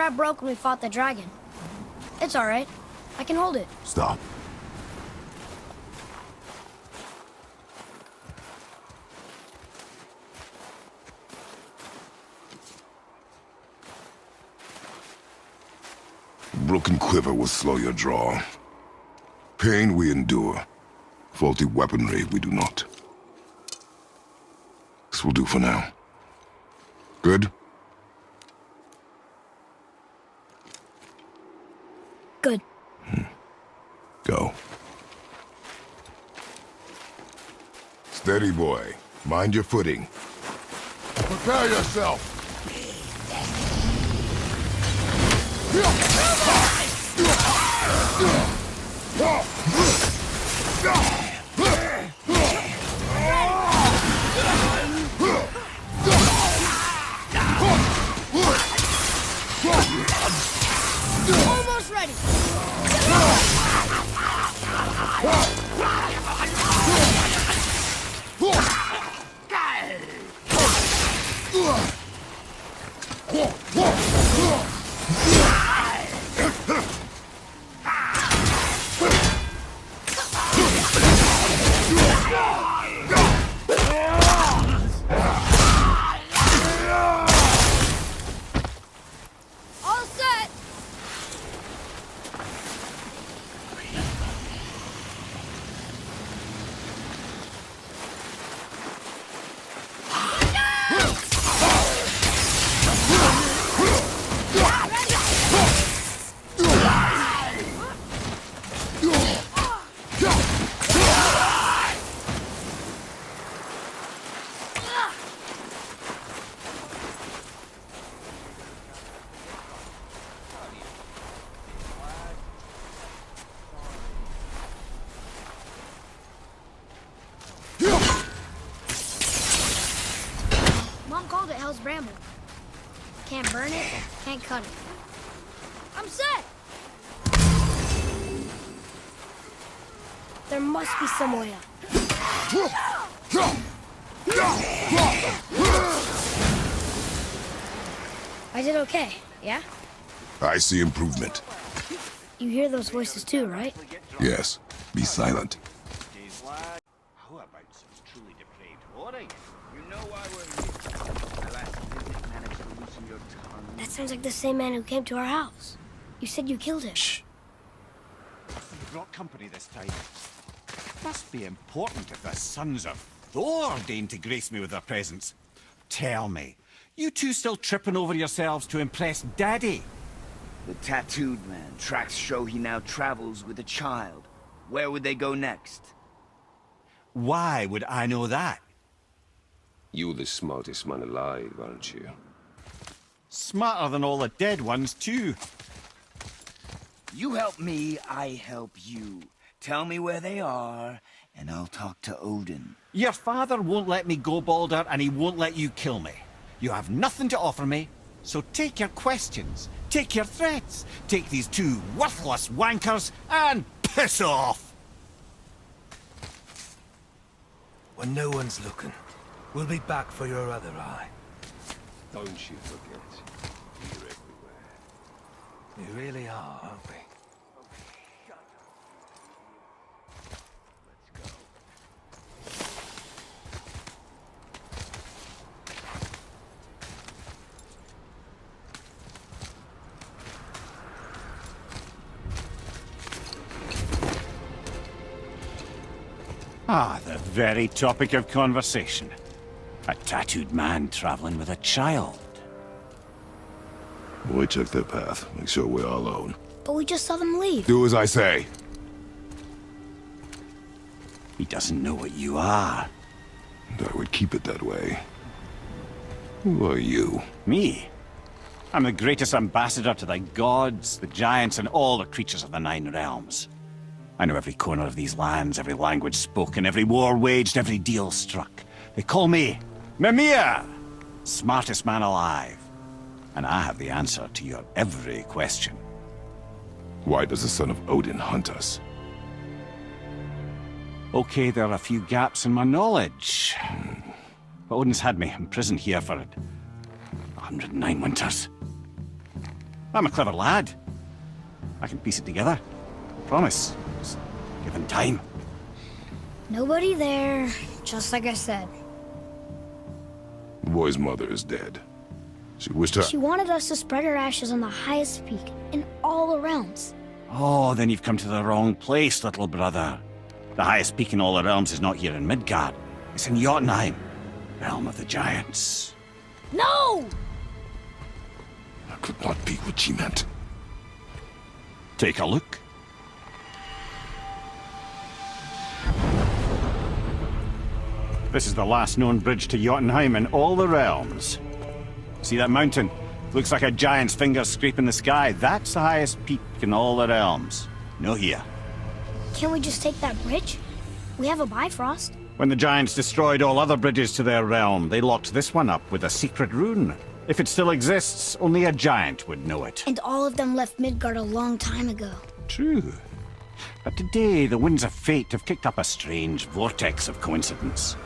strap broke when we fought the dragon. It's alright. I can hold it. Stop. Broken quiver will slow your draw. Pain we endure. Faulty weaponry we do not. This will do for now. Good? Good. Go. Steady, boy. Mind your footing. Prepare yourself! Almost ready. All set. Mom called it Hell's Bramble. Can't burn it, can't cut it. I'm set! There must be some way up. I did okay, yeah? I see improvement. You hear those voices too, right? Yes. Be silent. How about some truly depraved hoarding? You know why we're here. My last visit managed to loosen your tongue. That sounds like the same man who came to our house. You said you killed him. Shh. You brought company this time. Must be important if the sons of Thor deign to grace me with their presence. Tell me, you two still tripping over yourselves to impress Daddy? The tattooed man. Tracks show he now travels with a child. Where would they go next? Why would I know that? You're the smartest man alive, aren't you? Smarter than all the dead ones, too. You help me, I help you. Tell me where they are, and I'll talk to Odin. Your father won't let me go, Balder, and he won't let you kill me. You have nothing to offer me, so take your questions, take your threats, take these two worthless wankers, and piss off! When no one's looking, we'll be back for your other eye. Don't you forget, you're everywhere. We really are, aren't we? Ah, the very topic of conversation. A tattooed man traveling with a child. Boy, check their path. Make sure we're all alone. But we just saw them leave. Do as I say. He doesn't know what you are. And I would keep it that way. Who are you? Me? I'm the greatest ambassador to the gods, the giants, and all the creatures of the Nine Realms. I know every corner of these lands, every language spoken, every war waged, every deal struck. They call me Mimir, smartest man alive. And I have the answer to your every question. Why does the son of Odin hunt us? Okay, there are a few gaps in my knowledge. But Odin's had me imprisoned here for 109 winters. I'm a clever lad. I can piece it together. Promise. Just given time. Nobody there, just like I said. The boy's mother is dead. She wished her... She wanted us to spread her ashes on the highest peak in all the realms. Oh, then you've come to the wrong place, little brother. The highest peak in all the realms is not here in Midgard. It's in Jotunheim, realm of the giants. No! That could not be what she meant. Take a look. This is the last known bridge to Jotunheim in all the realms. See that mountain? Looks like a giant's finger scraping the sky. That's the highest peak in all the realms. No here. Can't we just take that bridge? We have a Bifrost. When the giants destroyed all other bridges to their realm, they locked this one up with a secret rune. If it still exists, only a giant would know it. And all of them left Midgard a long time ago. True. But today, the winds of fate have kicked up a strange vortex of coincidence.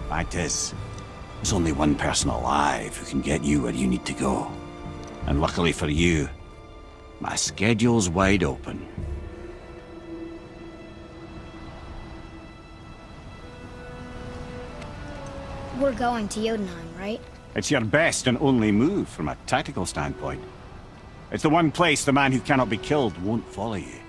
Fact is, there's only one person alive who can get you where you need to go. And luckily for you, my schedule's wide open. We're going to Jotunheim, right? It's your best and only move from a tactical standpoint. It's the one place the man who cannot be killed won't follow you.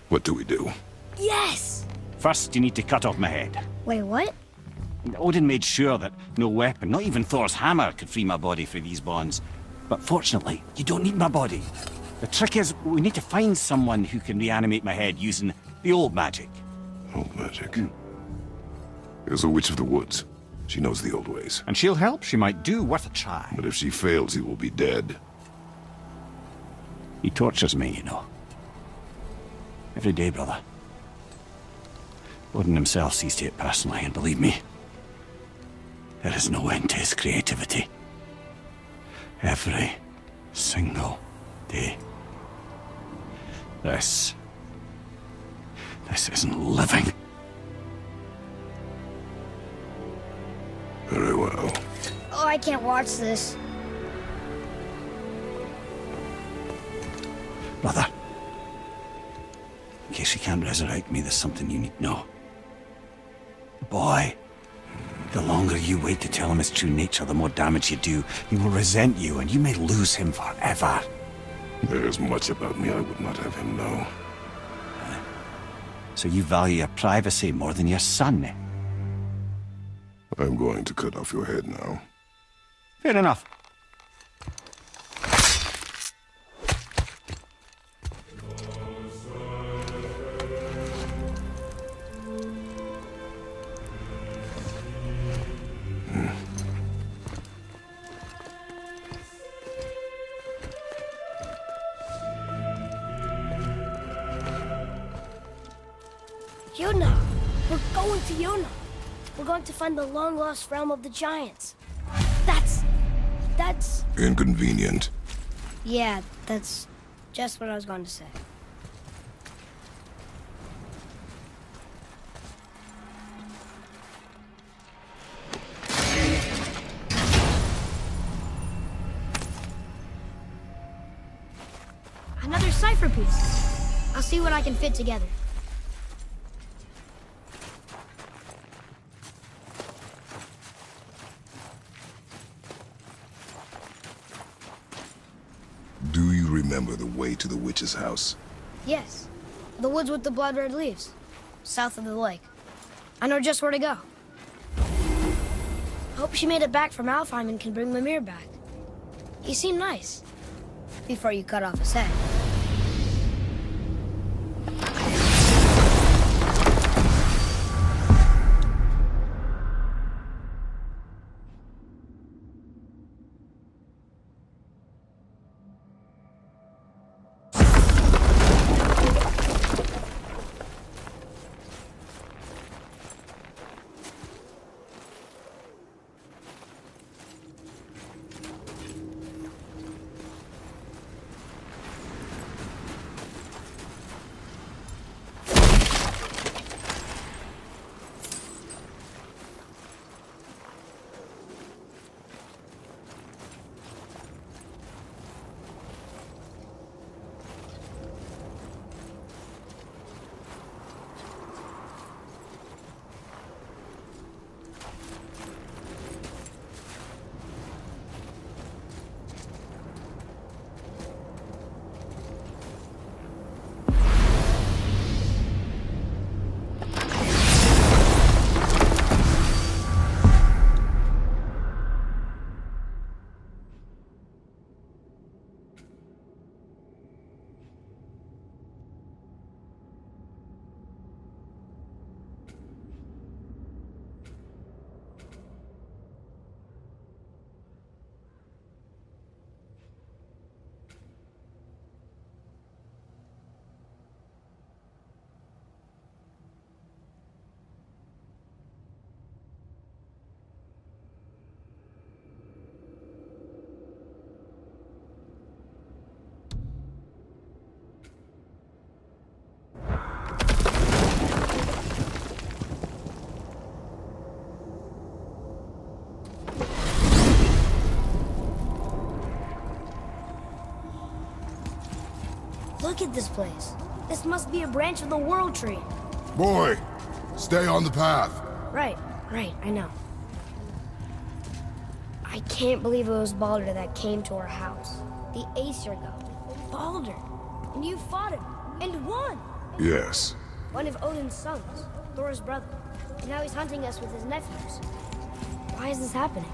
What do we do? Yes! First, you need to cut off my head. Wait, what? Odin made sure that no weapon, not even Thor's hammer, could free my body from these bonds. But fortunately, you don't need my body. The trick is, we need to find someone who can reanimate my head using the old magic. Old magic. There's a witch of the woods. She knows the old ways. And she'll help. She might do. Worth a try. But if she fails, he will be dead. He tortures me, you know. Every day, brother. Odin himself sees to it personally, and believe me, there is no end to his creativity. Every single day. This isn't living. Very well. Oh, I can't watch this. Brother, in case you can't resurrect me, there's something you need to know. The boy, the longer you wait to tell him his true nature, the more damage you do. He will resent you, and you may lose him forever. There is much about me I would not have him know. So you value your privacy more than your son, eh? I'm going to cut off your head now. Fair enough. Yona! We're going to Yona! We're going to find the long-lost realm of the giants. That's... Inconvenient. Yeah, that's just what I was going to say. Another cipher piece. I'll see what I can fit together. Do you remember the way to the witch's house? Yes. The woods with the blood-red leaves. South of the lake. I know just where to go. Hope she made it back from Alfheim and can bring Mimir back. He seemed nice. Before you cut off his head. Look at this place. This must be a branch of the World Tree. Boy, stay on the path. Right, I know. I can't believe it was Baldur that came to our house. The Aesir god. Baldur. And you fought him. And won. Yes. One of Odin's sons. Thor's brother. And now he's hunting us with his nephews. Why is this happening?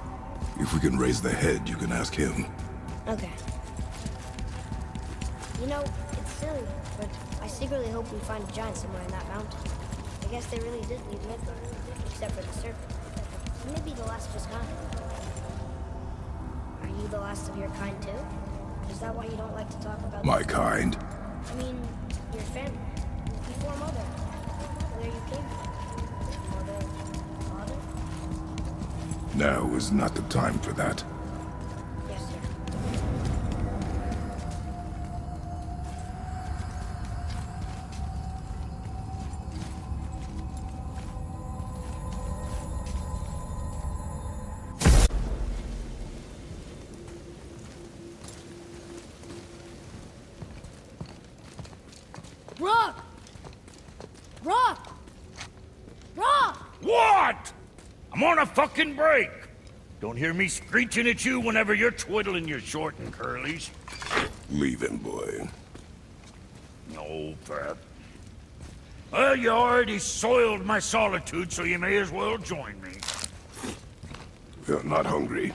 If we can raise the head, you can ask him. Okay. You know, it's silly, but I secretly hope we find a giant somewhere in that mountain. I guess they really did leave Midgard, except for the serpent. Maybe the last of his kind. Are you the last of your kind too? Is that why you don't like to talk about My kind? I mean, your family. Before Mother. Where you came from. Mother, father? Now is not the time for that. Yes, sir. Rock! Rock! Rock! What? I'm on a fucking break. Don't hear me screeching at you whenever you're twiddling your short and curlies. Leave him, boy. No, Pep. Well, you already soiled my solitude, so you may as well join me. You're not hungry.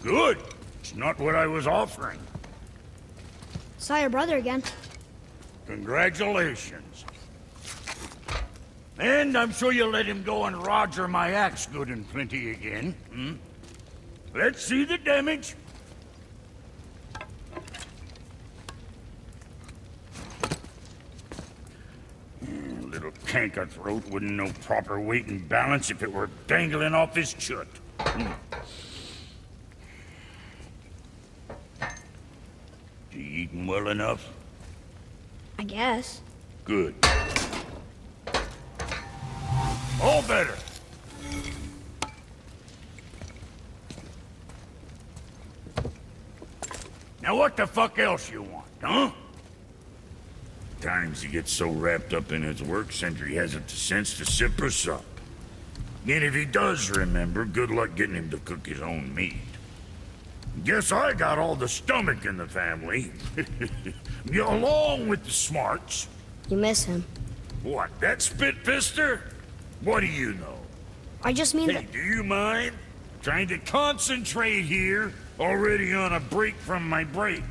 Good. It's not what I was offering. Saw your brother again. Congratulations. And I'm sure you'll let him go and Roger my axe good and plenty again, hmm? Let's see the damage. Little canker throat wouldn't know proper weight and balance if it were dangling off his chut. You eating well enough? I guess. Good. All better. Now what the fuck else you want, huh? Times he gets so wrapped up in his work, Sentry hasn't the sense to sip or sup. And if he does remember, good luck getting him to cook his own meat. Guess I got all the stomach in the family. Along with the smarts. You miss him. What, that spit-fister? What do you know? I just mean Hey, that... do you mind? Trying to concentrate here, already on a break from my break.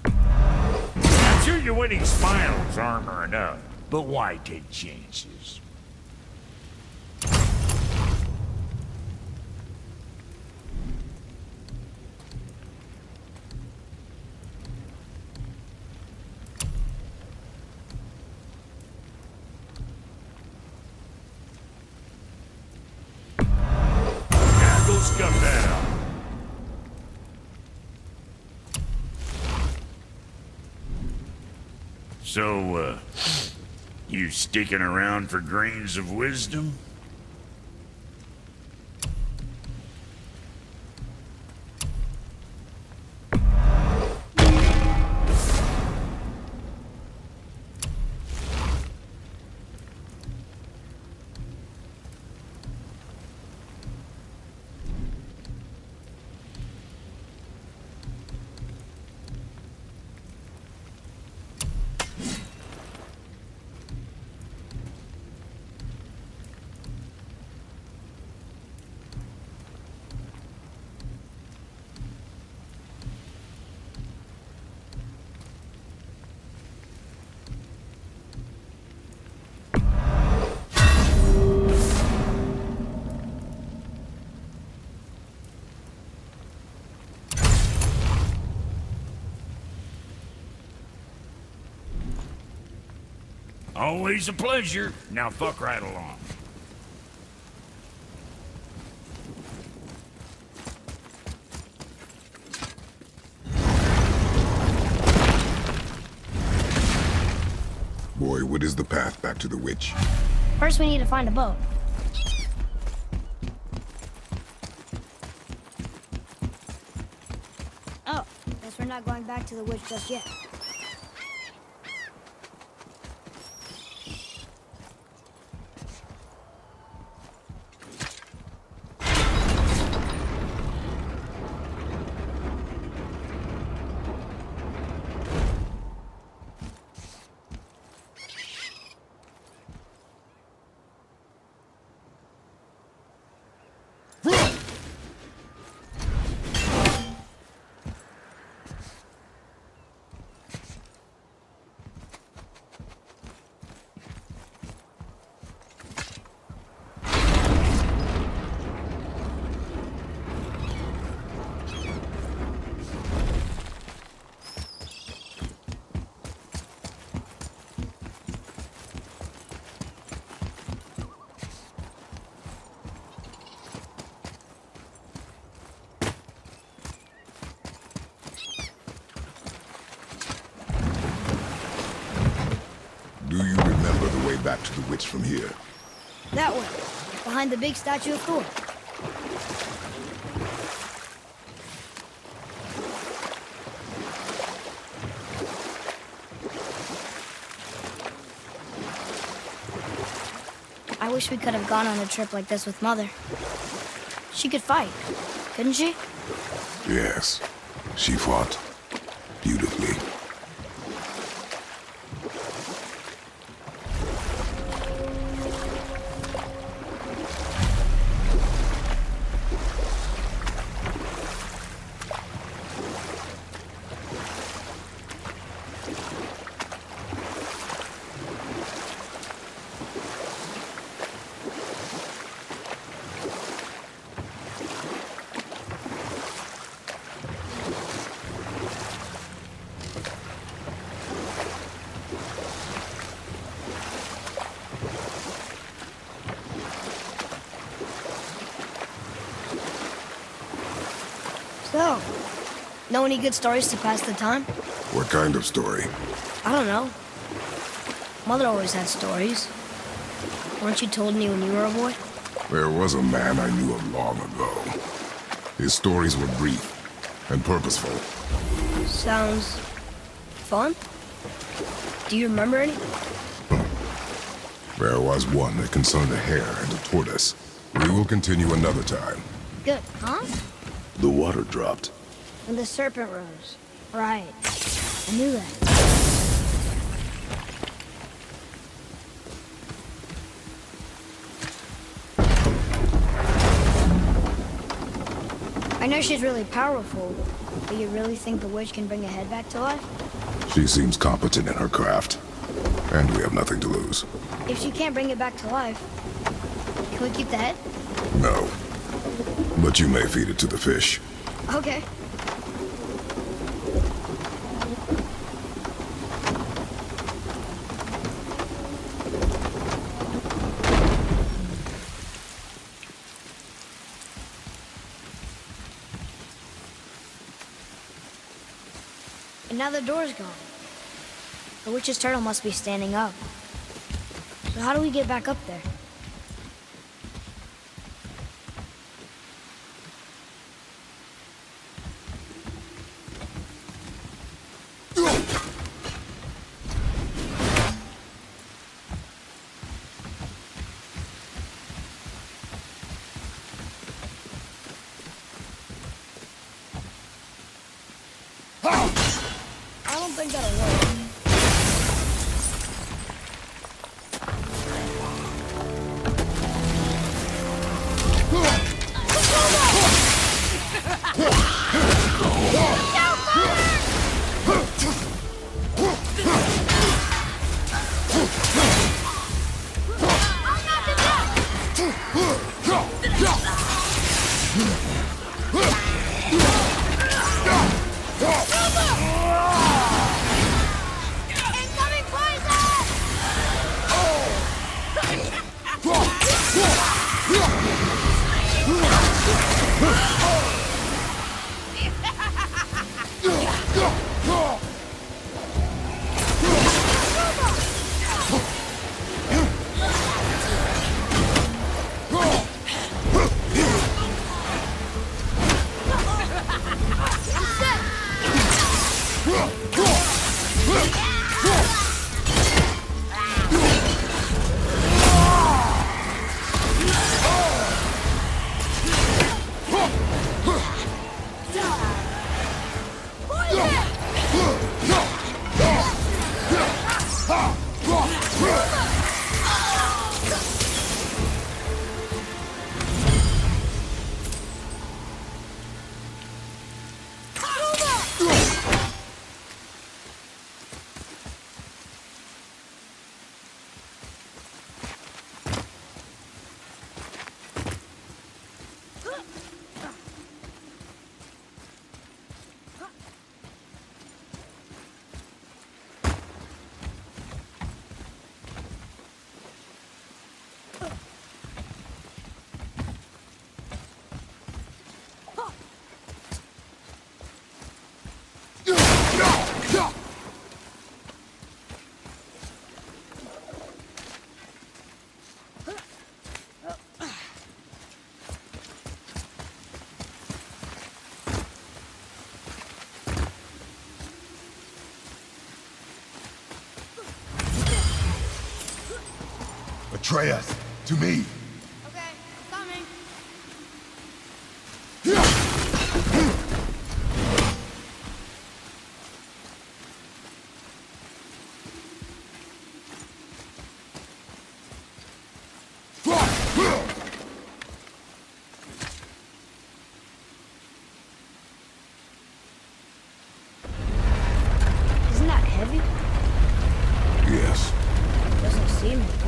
I'm sure your winning smile's armor enough, but why take chances? Go scuff that up. So, you sticking around for grains of wisdom? Always a pleasure. Now fuck right along. Boy, what is the path back to the witch? First we need to find a boat. we're not going back to the witch just yet. Do you remember the way back to the witch from here? That way, behind the big statue of Thor. I wish we could have gone on a trip like this with Mother. She could fight, couldn't she? Yes. She fought beautifully. So, know any good stories to pass the time? What kind of story? I don't know. Mother always had stories. Weren't you told me when you were a boy? There was a man I knew of long ago. His stories were brief and purposeful. Sounds fun. Do you remember any? There was one that concerned a hare and a tortoise. We will continue another time. Good, huh? The water dropped. And the serpent rose. Right. I knew that. I know she's really powerful, but you really think the witch can bring a head back to life? She seems competent in her craft. And we have nothing to lose. If she can't bring it back to life, can we keep the head? No. But you may feed it to the fish. Okay. And now the door's gone. The witch's turtle must be standing up. So how do we get back up there? I don't think that'll work. Incoming poison! Atreus, to me. Okay, I'm coming. Isn't that heavy? Yes. Doesn't seem heavy.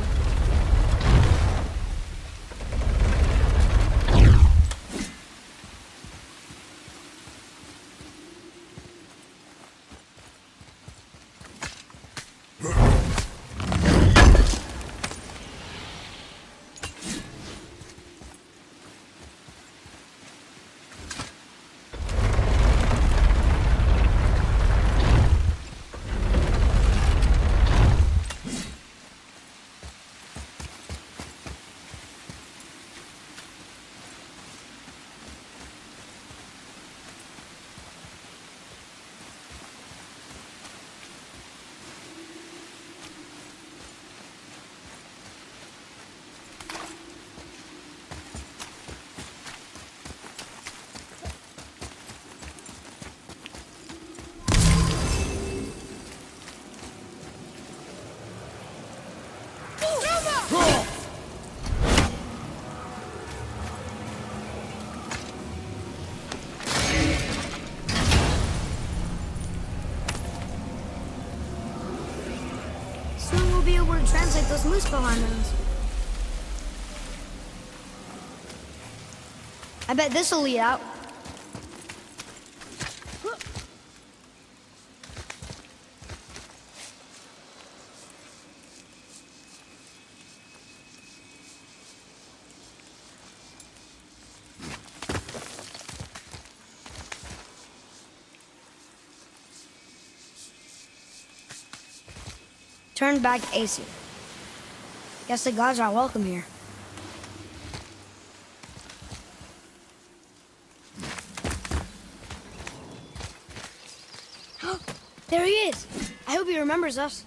Soon we'll be able to translate those Muspelheim runes. I bet this'll lead out. Turn back Aesir. Guess the gods aren't welcome here. There he is! I hope he remembers us.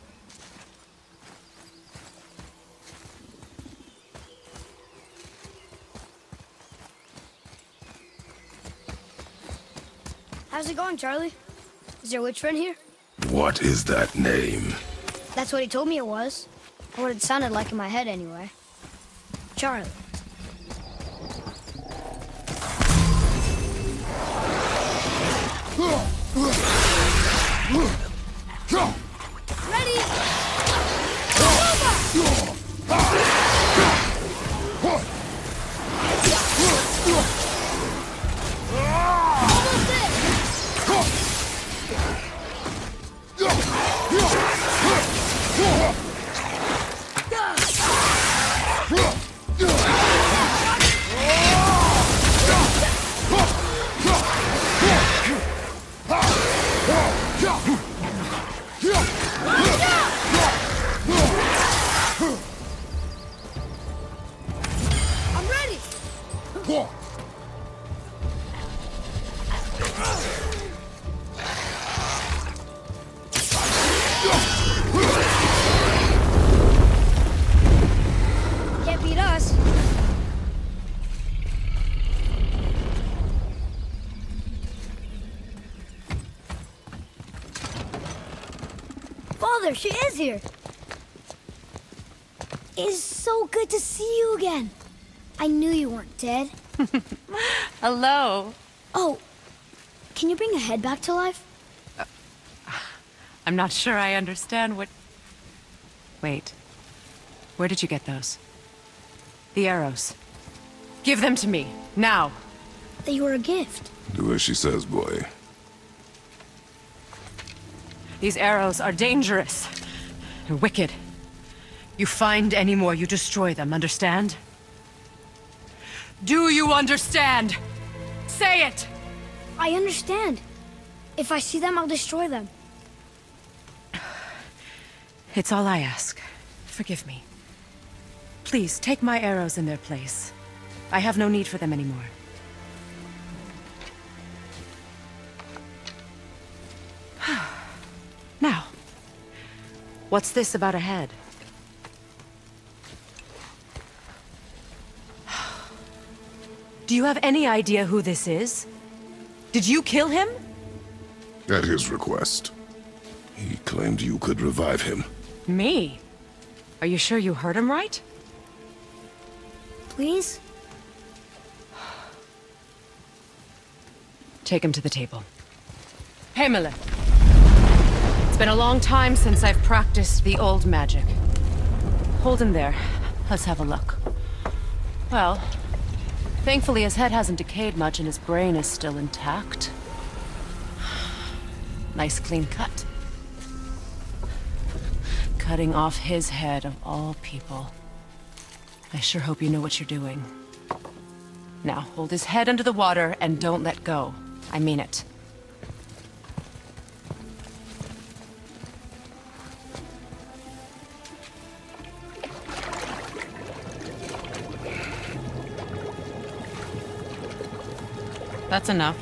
How's it going, Charlie? Is your witch friend here? What is that name? That's what he told me it was. Or what it sounded like in my head, anyway. Charlie. Ready? Almost there! I'm ready! Can't beat us. Father, she is here. It's so good to see you again. I knew you weren't dead. Hello. Oh, can you bring a head back to life? I'm not sure I understand what... Wait. Where did you get those? The arrows. Give them to me, now. They were a gift. Do as she says, boy. These arrows are dangerous and wicked. You find any more, you destroy them, understand? Do you understand? Say it! I understand. If I see them, I'll destroy them. It's all I ask. Forgive me. Please, take my arrows in their place. I have no need for them anymore. Now, what's this about a head? Do you have any idea who this is? Did you kill him? At his request. He claimed you could revive him. Me? Are you sure you heard him right? Please? Take him to the table. Pamela. It's been a long time since I've practiced the old magic. Hold him there. Let's have a look. Well, thankfully his head hasn't decayed much and his brain is still intact. Nice clean cut. Cutting off his head of all people. I sure hope you know what you're doing. Now, hold his head under the water and don't let go. I mean it. That's enough.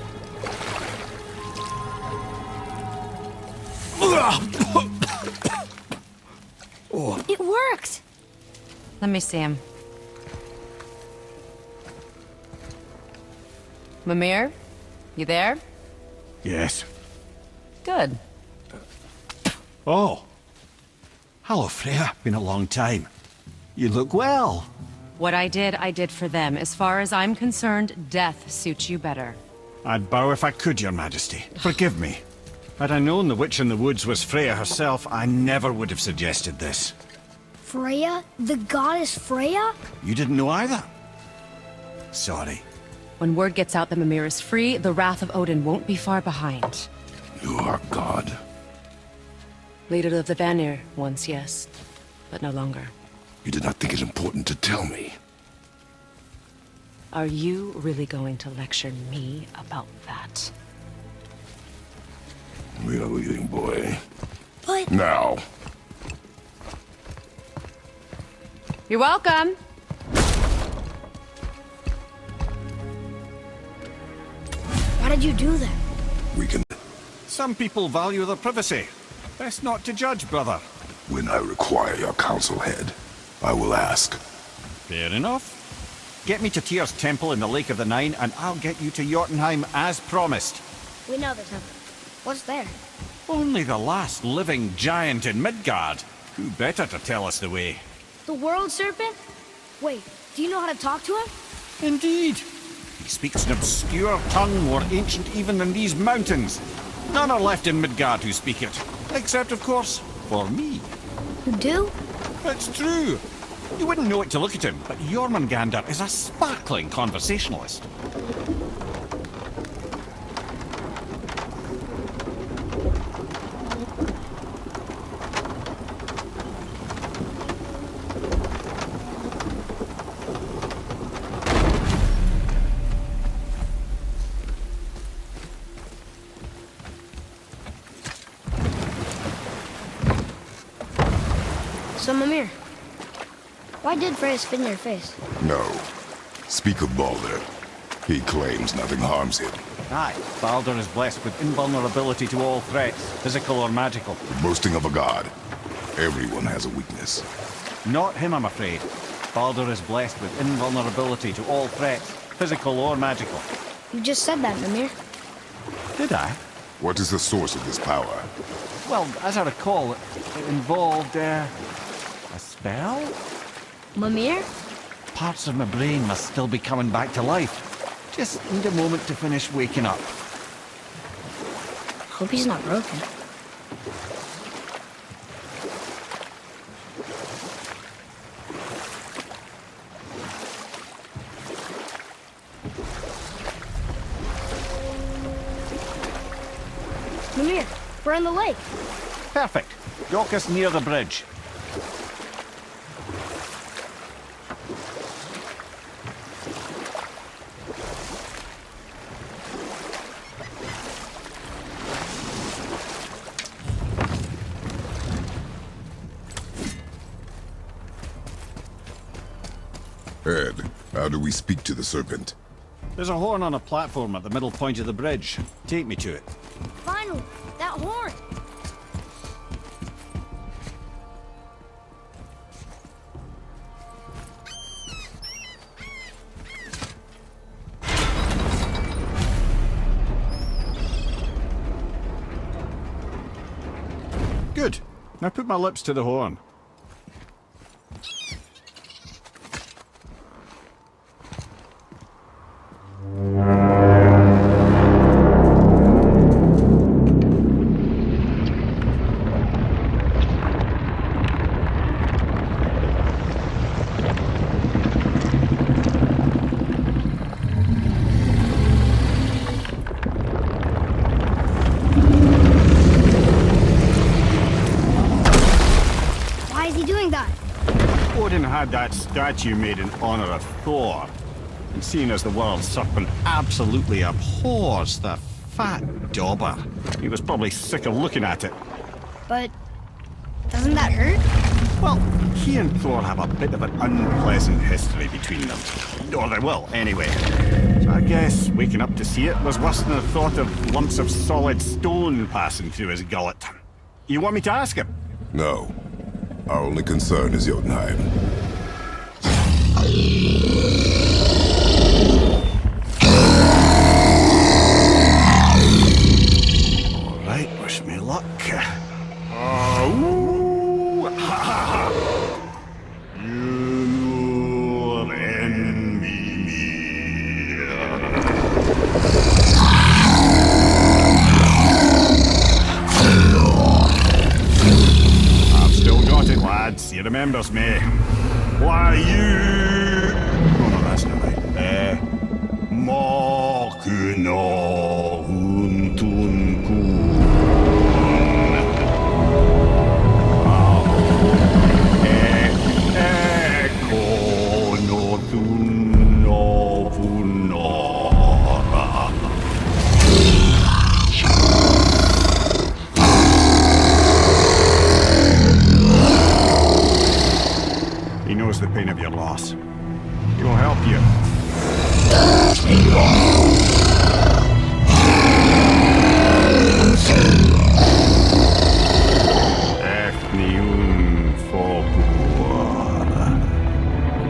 It worked! Let me see him. Mimir? You there? Yes. Good. Oh. Hello, Freya. Been a long time. You look well. What I did for them. As far as I'm concerned, death suits you better. I'd bow if I could, Your Majesty. Forgive me. Had I known the witch in the woods was Freya herself, I never would have suggested this. Freya? The goddess Freya? You didn't know either? Sorry. When word gets out that Mimir is free, the wrath of Odin won't be far behind. You are God. Leader of the Vanir, once yes, but no longer. You did not think it important to tell me. Are you really going to lecture me about that? We are leaving, boy. But... Now. You're welcome! Why did you do that? We can... Some people value their privacy. Best not to judge, brother. When I require your council head, I will ask. Fair enough. Get me to Tyr's temple in the Lake of the Nine, and I'll get you to Jotunheim as promised. We know the temple. What's there? Only the last living giant in Midgard. Who better to tell us the way? The world serpent? Wait, do you know how to talk to him? Indeed. He speaks an obscure tongue more ancient even than these mountains. None are left in Midgard who speak it. Except, of course, for me. You do? It's true. You wouldn't know it to look at him, but Jormungandr is a sparkling conversationalist. So, Mimir, why did Freya spit in your face? No. Speak of Baldur. He claims nothing harms him. Aye, Baldur is blessed with invulnerability to all threats, physical or magical. The boasting of a god. Everyone has a weakness. Not him, I'm afraid. Baldur is blessed with invulnerability to all threats, physical or magical. You just said that, Mimir. Did I? What is the source of this power? Well, as I recall, it involved, a spell? Mimir? Parts of my brain must still be coming back to life. Just need a moment to finish waking up. Hope he's not broken. Mimir, we're in the lake. Perfect. Dock us near the bridge. Ed, how do we speak to the serpent? There's a horn on a platform at the middle point of the bridge. Take me to it. Finally, that horn. I put my lips to the horn. Why is he doing that? Odin had that statue made in honor of Thor. And seeing as the world serpent absolutely abhors the fat dauber, he was probably sick of looking at it. But doesn't that hurt? Well, he and Thor have a bit of an unpleasant history between them. Or they will, anyway. So I guess waking up to see it was worse than the thought of lumps of solid stone passing through his gullet. You want me to ask him? No. Our only concern is Jotunheim. All right, wish me luck. Ooh, ha, ha, ha. You envy me. I've still got it, lads. He remembers me. Why, you... Oh, no, that's not right. Makuna huntun kun. Eko no tunno punora. He knows the pain of your loss. He will help you.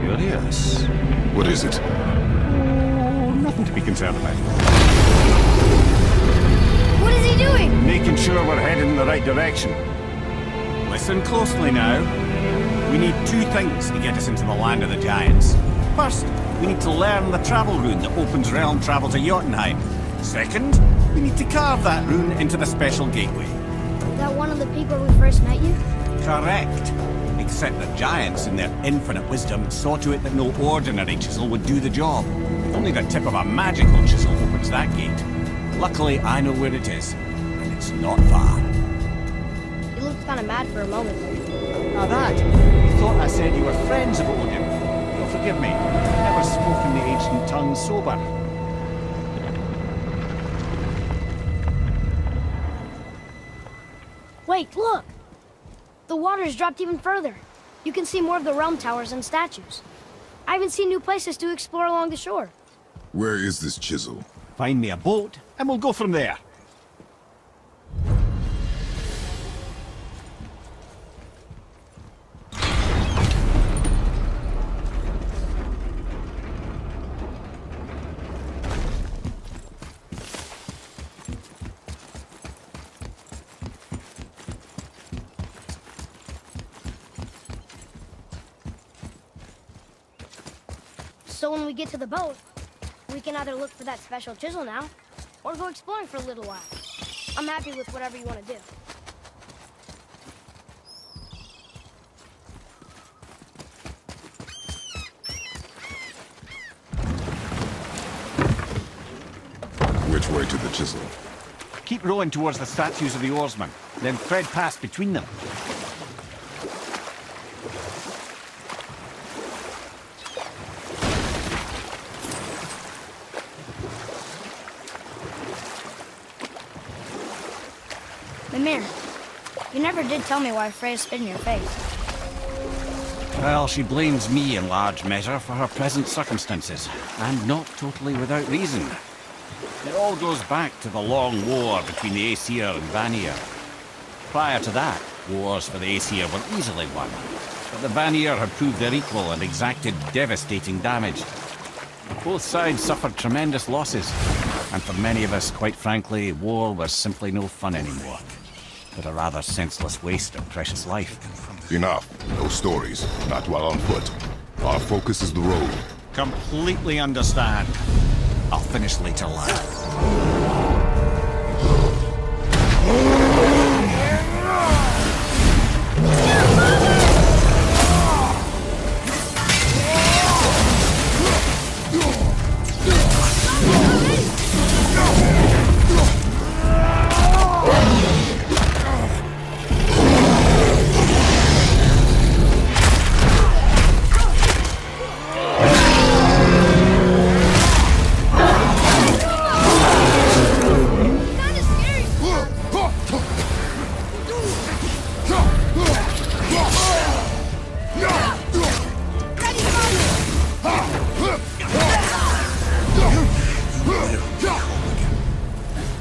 Curious. What is it? Oh, nothing to be concerned about. What is he doing? Making sure we're heading in the right direction. Listen closely now. We need two things to get us into the land of the giants. First, we need to learn the travel rune that opens realm travel to Jotunheim. Second, we need to carve that rune into the special gateway. Is that one of the people we first met you? Correct. Except the giants, in their infinite wisdom, saw to it that no ordinary chisel would do the job. Only the tip of a magical chisel opens that gate. Luckily, I know where it is, and it's not far. You looked kind of mad for a moment. Now that, you thought I said you were friends of Odin. Well, forgive me, I've never spoken the ancient tongue sober. Wait, look! The water's dropped even further. You can see more of the realm towers and statues. I even see new places to explore along the shore. Where is this chisel? Find me a boat, and we'll go from there. So when we get to the boat, we can either look for that special chisel now, or go exploring for a little while. I'm happy with whatever you want to do. Which way to the chisel? Keep rowing towards the statues of the oarsmen, then thread past between them. Mimir, you never did tell me why Freya spit in your face. Well, she blames me in large measure for her present circumstances, and not totally without reason. It all goes back to the long war between the Aesir and Vanir. Prior to that, wars for the Aesir were easily won, but the Vanir had proved their equal and exacted devastating damage. Both sides suffered tremendous losses, and for many of us, quite frankly, war was simply no fun anymore. but a rather senseless waste of precious life. Enough. No stories. Not while on foot. Our focus is the road. Completely understand. I'll finish later, lad.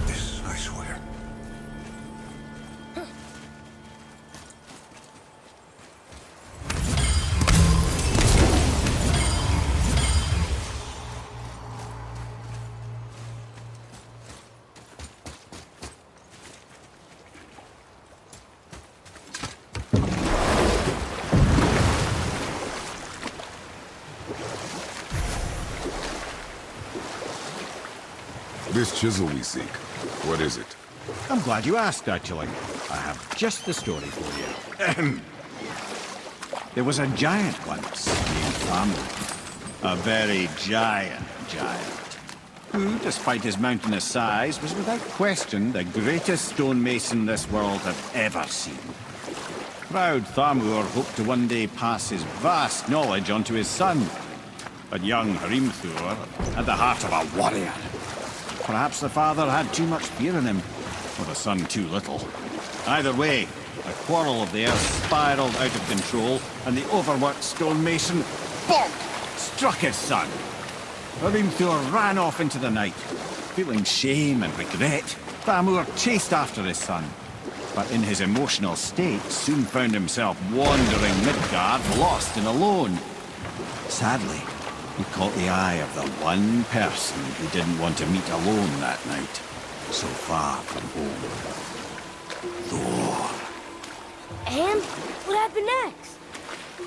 This, I swear. This chisel we seek, what is it? I'm glad you asked, actually. I have just the story for you. Ahem. There was a giant once named Thamu. A very giant, who, despite his mountainous size, was without question the greatest stonemason this world had ever seen. Proud Thamur hoped to one day pass his vast knowledge on to his son. But young Hrimthur had the heart of a warrior. Perhaps the father had too much fear in him, or the son too little. Either way, a quarrel of theirs spiraled out of control, and the overworked stonemason, bonk, struck his son. Hrimthur ran off into the night. Feeling shame and regret, Thamur chased after his son. But in his emotional state, soon found himself wandering Midgard, lost and alone. Sadly, he caught the eye of the one person he didn't want to meet alone that night, so far from home. Thor. And what happened next?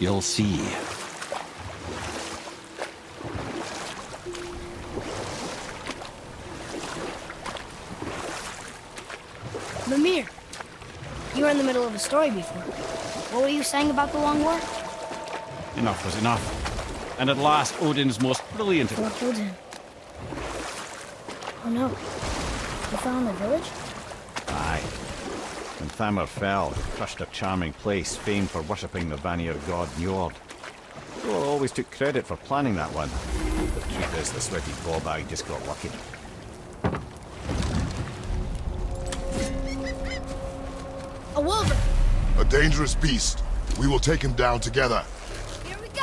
You'll see. Mimir, you were in the middle of a story before. What were you saying about the long war? Enough was enough. And at last, Odin's most brilliant... For Odin. Oh no. You fell in the village? Aye. When Thamur fell, he crushed a charming place famed for worshipping the Vanir god Njord. Thor always took credit for planning that one. The truth is, the sweaty ballbag just got lucky. A wolver! A dangerous beast. We will take him down together. Here we go!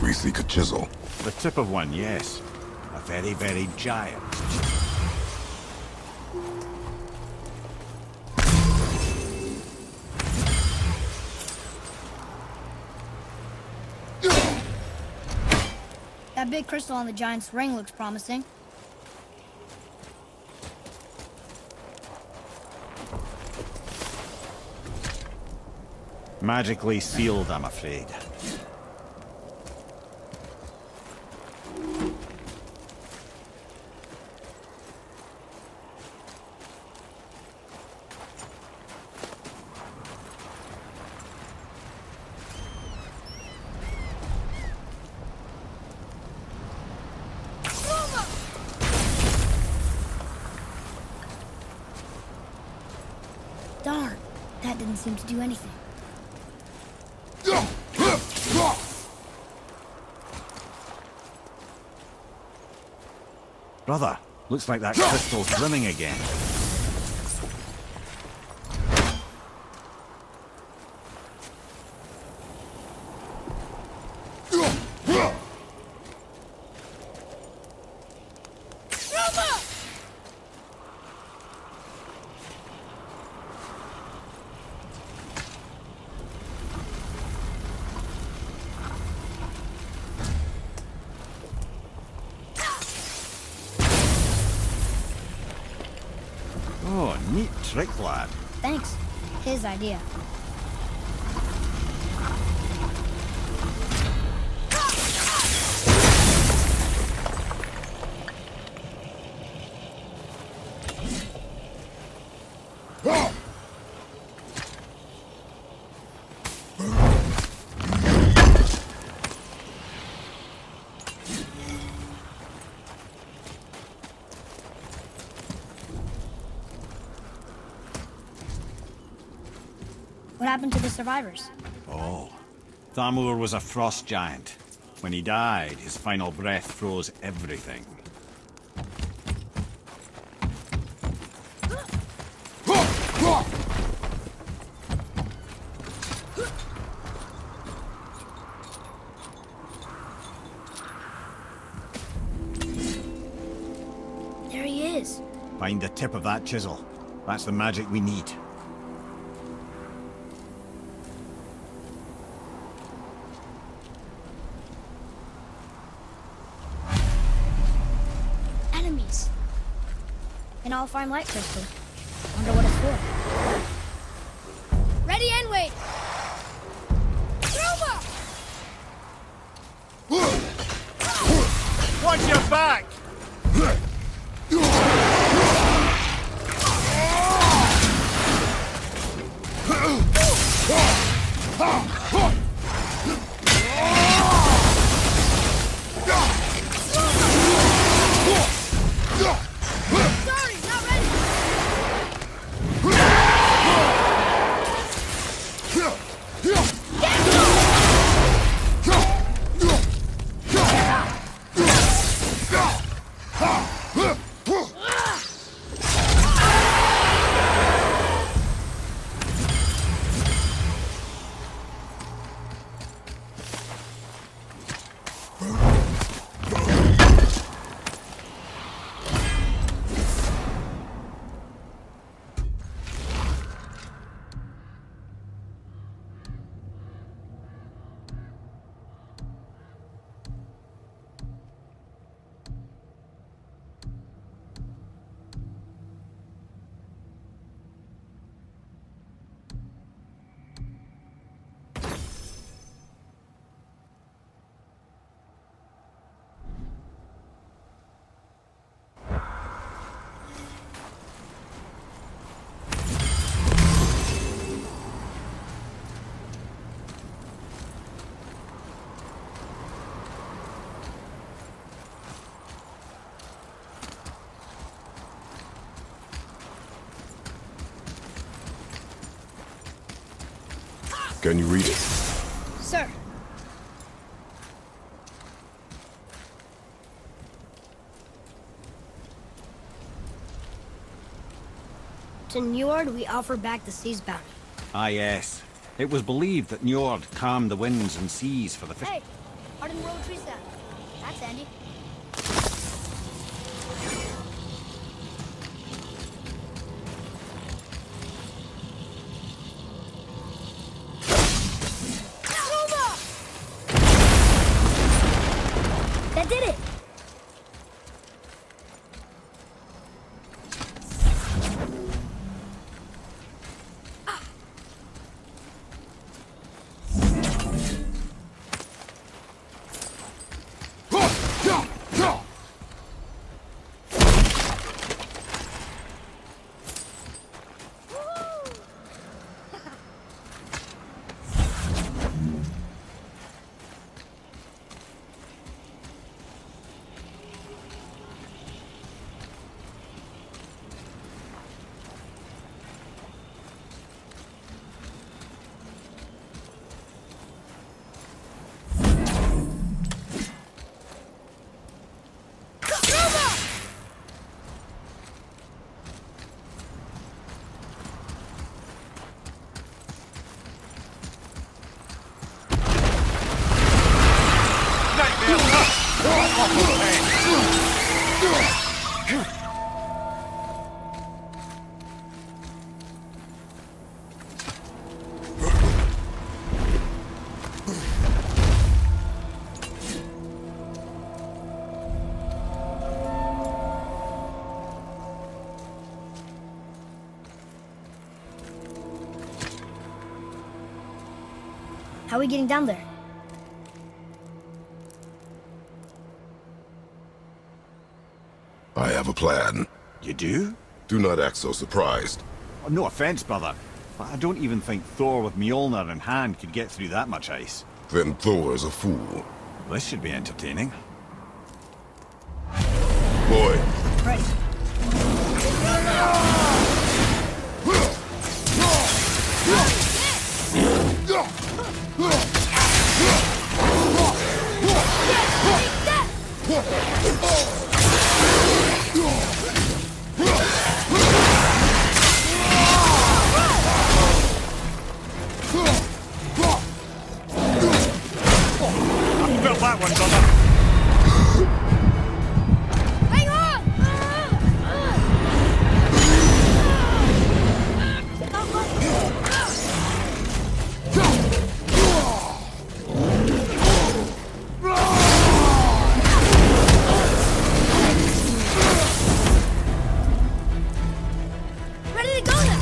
We seek a chisel. The tip of one, yes. A very, very giant. That big crystal on the giant's ring looks promising. Magically sealed, I'm afraid. Darn, that didn't seem to do anything. Brother, looks like that crystal's brimming again. trick, lad. Thanks. His idea. What happened to the survivors? Oh. Thamur was a frost giant. When he died, his final breath froze everything. There he is. Find the tip of that chisel. That's the magic we need. Enemies. An all-fine light crystal. Wonder what it's for. Ready and wait. Watch your back! Sorry, not ready. Can you read it? Sir. To Njord, we offer back the sea's bounty. Ah, yes. It was believed that Njord calmed the winds and seas for the fish. Hey, Arden Road trees down. That's Andy. That did it! How are we getting down there? I have a plan. You do? Do not act so surprised. Oh, no offense, brother, but I don't even think Thor with Mjolnir in hand could get through that much ice. Then Thor is a fool. This should be entertaining. Boy, Right. I felt that one, brother. Hang on! Ready to go then!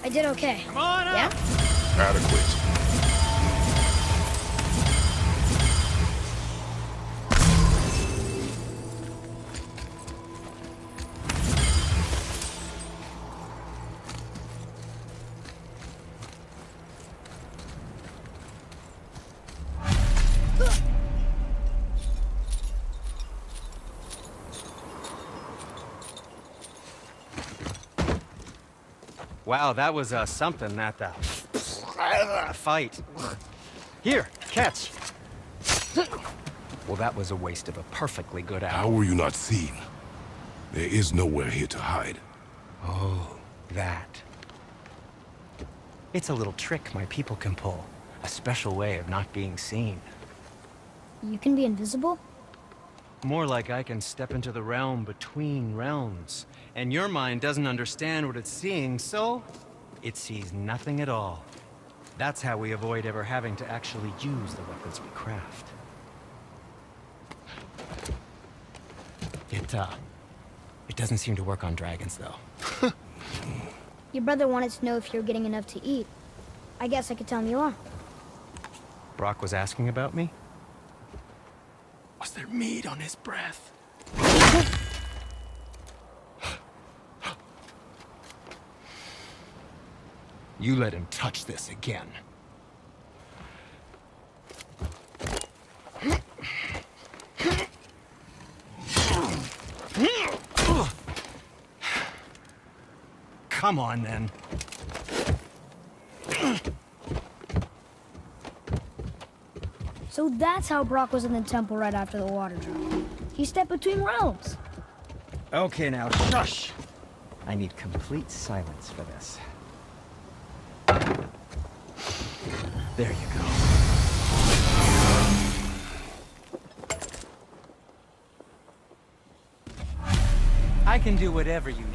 I did okay. Come on up. Yeah? adequate. Wow, that was something, that fight. Here, catch. Well, that was a waste of a perfectly good How hour. were you not seen? There is nowhere here to hide. Oh, that. It's a little trick my people can pull. A special way of not being seen. You can be invisible? More like I can step into the realm between realms. And your mind doesn't understand what it's seeing, so it sees nothing at all. That's how we avoid ever having to actually use the weapons we craft. It doesn't seem to work on dragons, though. Your brother wanted to know if you're getting enough to eat. I guess I could tell him you are. Brock was asking about me? Was there meat on his breath? You let him touch this again. Come on, then. So that's how Brock was in the temple right after the water drop. He stepped between realms. Okay, now, shush! I need complete silence for this. There you go. I can do whatever you need.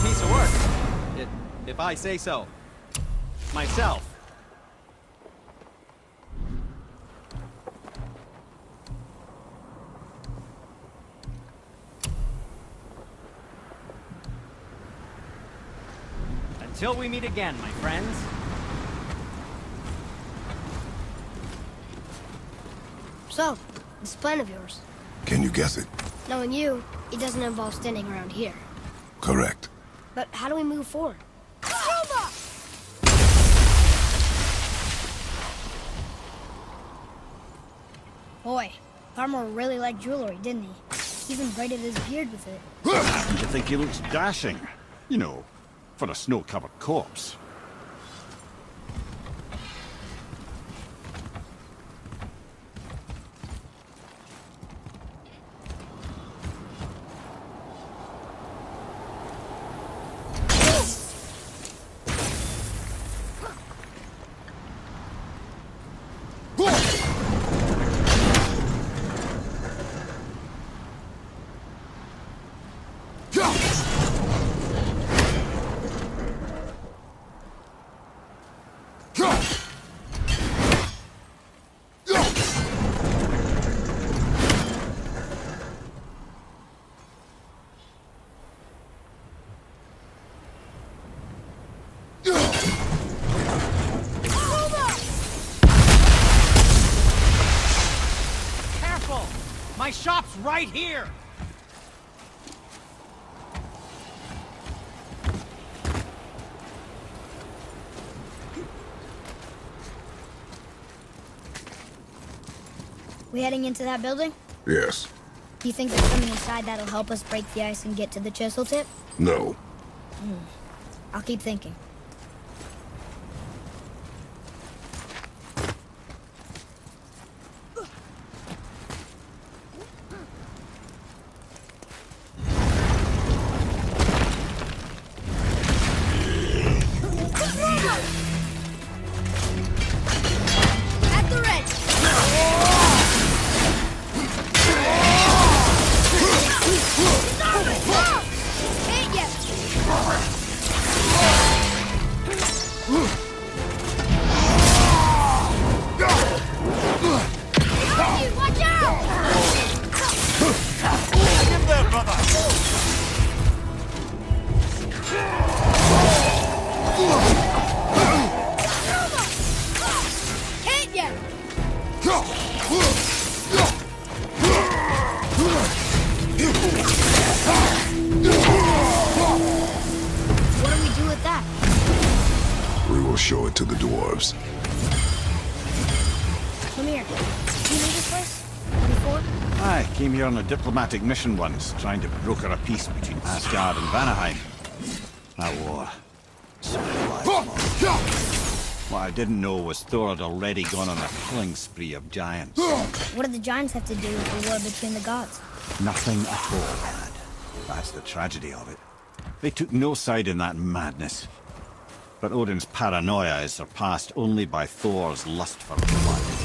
Piece of work, if I say so. Myself. Until we meet again, my friends. So, this plan of yours. Can you guess it? Knowing you, it doesn't involve standing around here. Correct. But how do we move forward? Boy, Farmer really liked jewelry, didn't he? He even braided his beard with it. And you think he looks dashing? You know, for a snow-covered corpse. My shop's right here! We heading into that building? Yes. Do you think there's something inside that'll help us break the ice and get to the chisel tip? No. I'll keep thinking. At the ready! Hit ya! Watch out! Get there, brother! Hit ya! What do we do with that? We will show it to the dwarves. Come here. Do you need this place? Before? I came here on a diplomatic mission once, trying to broker a peace between Asgard and Vanaheim. That war. So lives lost. What I didn't know was Thor had already gone on a killing spree of giants. What did the giants have to do with the war between the gods? Nothing at all. That's the tragedy of it. They took no side in that madness. But Odin's paranoia is surpassed only by Thor's lust for blood.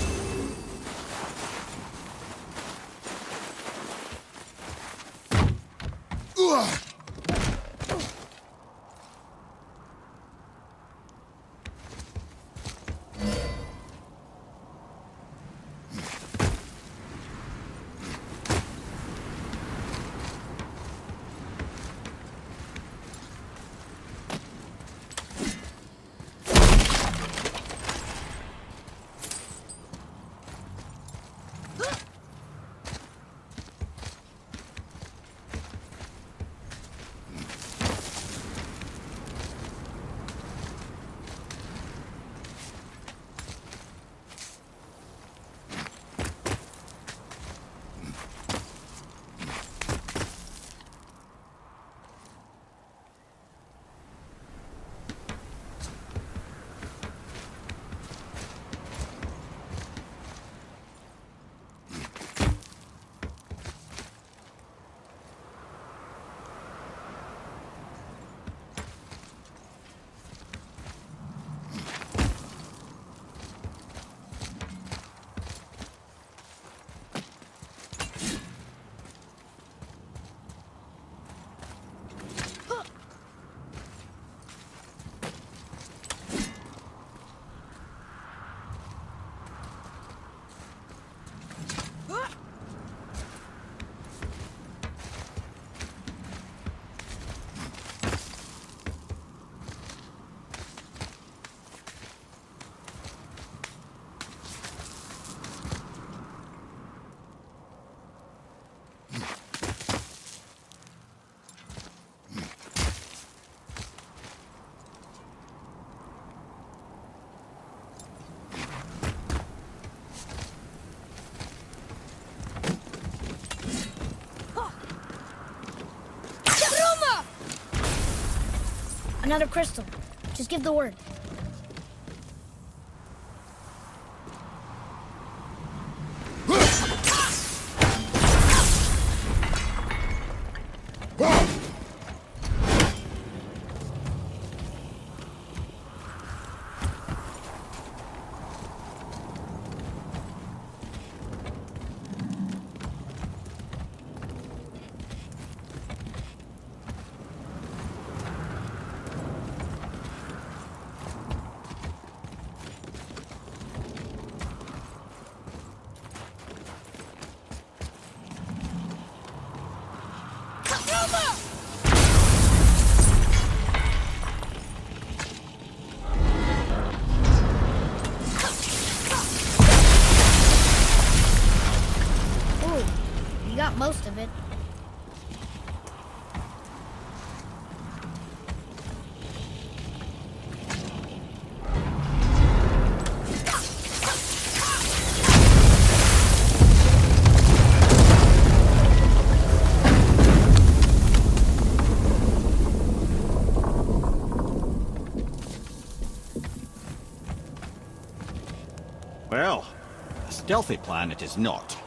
Another crystal. Just give the word. You got most of it. Well, a stealthy plan it is not.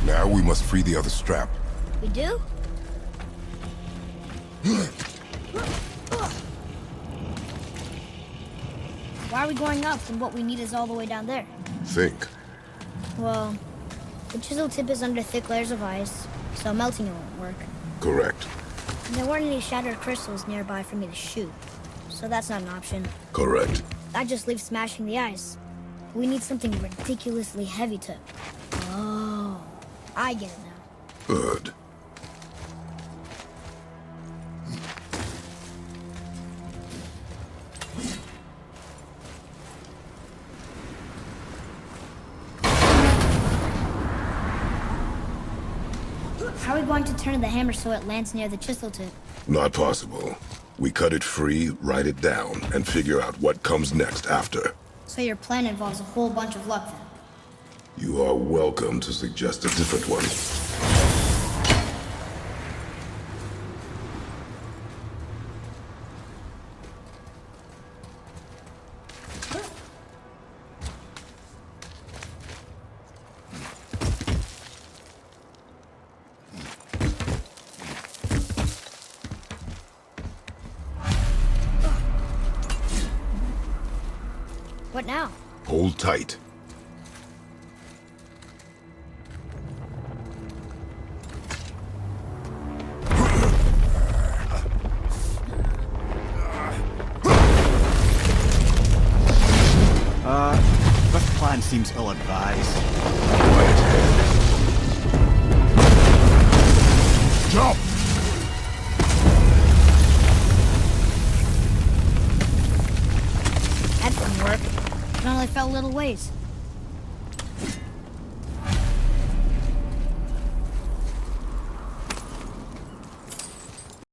Now we must free the other strap. We do? Why are we going up when what we need is all the way down there? Think. Well, the chisel tip is under thick layers of ice, so melting it won't work. Correct. And there weren't any shattered crystals nearby for me to shoot, so that's not an option. Correct. That just leaves smashing the ice. We need something ridiculously heavy to... Oh, I get it now. Good. How are we going to turn the hammer so it lands near the chisel tip? Not possible. We cut it free, write it down, and figure out what comes next after. So your plan involves a whole bunch of luck then? You are welcome to suggest a different one. What now? Hold tight. This plan seems ill-advised. Quiet head. Jump! That didn't work. It only fell a little ways.